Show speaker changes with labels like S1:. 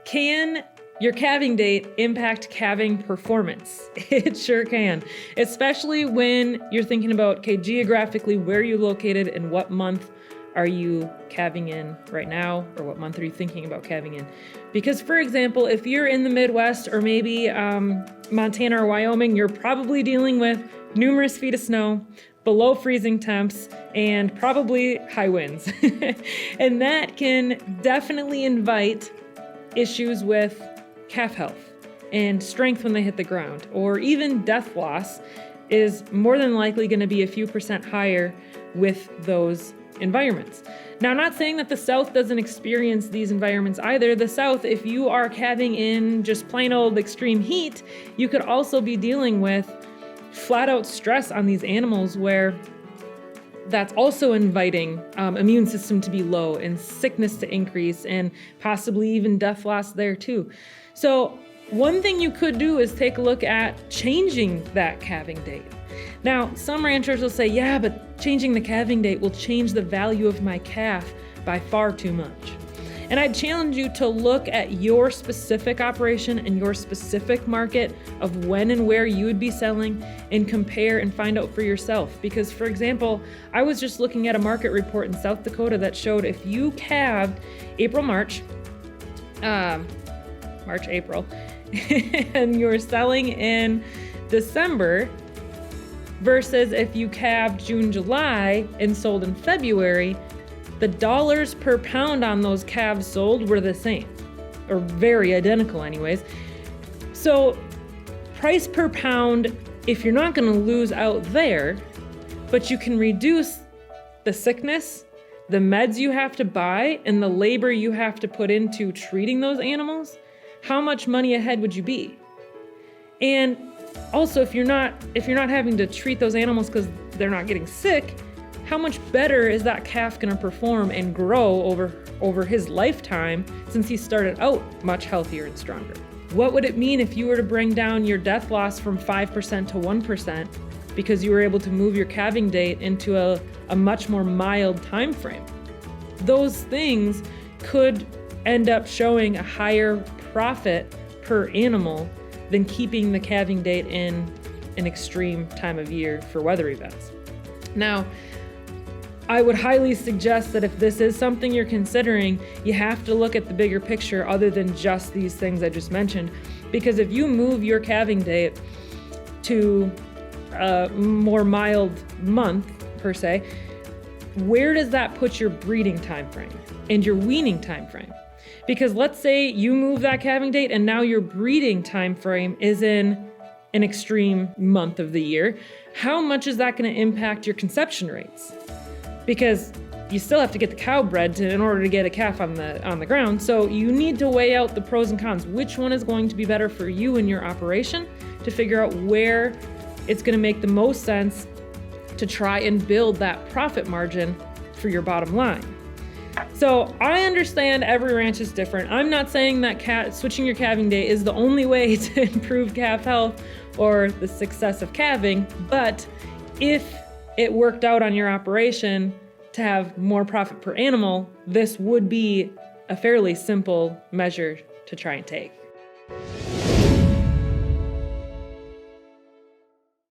S1: Can your calving date impact calving performance? It sure can, especially when you're thinking about, okay, geographically, where are you located and what month are you calving in right now, or what month are you thinking about calving in? Because, for example, if you're in the Midwest or maybe Montana or Wyoming, you're probably dealing with numerous feet of snow, below freezing temps, and probably high winds. And that can definitely invite issues with calf health and strength when they hit the ground, or even death loss is more than likely going to be a few percent higher with those environments. Now, I'm not saying that the South doesn't experience these environments either. The South, if you are calving in just plain old extreme heat, you could also be dealing with flat out stress on these animals, where that's also inviting immune system to be low and sickness to increase and possibly even death loss there too. So one thing you could do is take a look at changing that calving date. Now, some ranchers will say, yeah, but changing the calving date will change the value of my calf by far too much. And I'd challenge you to look at your specific operation and your specific market of when and where you would be selling and compare and find out for yourself. Because, for example, I was just looking at a market report in South Dakota that showed if you calved April, April, and you're selling in December versus if you calved June, July and sold in February, the dollars per pound on those calves sold were the same, or very identical anyways. So price per pound, if you're not going to lose out there, but you can reduce the sickness, the meds you have to buy, and the labor you have to put into treating those animals, how much money ahead would you be? And also, if you're not having to treat those animals because they're not getting sick, how much better is that calf going to perform and grow over his lifetime, since he started out much healthier and stronger? What would it mean if you were to bring down your death loss from 5% to 1% because you were able to move your calving date into a much more mild time frame? Those things could end up showing a higher profit per animal than keeping the calving date in an extreme time of year for weather events. Now, I would highly suggest that if this is something you're considering, you have to look at the bigger picture other than just these things I just mentioned. Because if you move your calving date to a more mild month, per se, where does that put your breeding time frame and your weaning time frame? Because let's say you move that calving date and now your breeding time frame is in an extreme month of the year. How much is that going to impact your conception rates? Because you still have to get the cow bred in order to get a calf on the ground. So you need to weigh out the pros and cons. Which one is going to be better for you and your operation, to figure out where it's going to make the most sense to try and build that profit margin for your bottom line. So I understand every ranch is different. I'm not saying that switching your calving date is the only way to improve calf health or the success of calving, but if it worked out on your operation to have more profit per animal, this would be a fairly simple measure to try and take.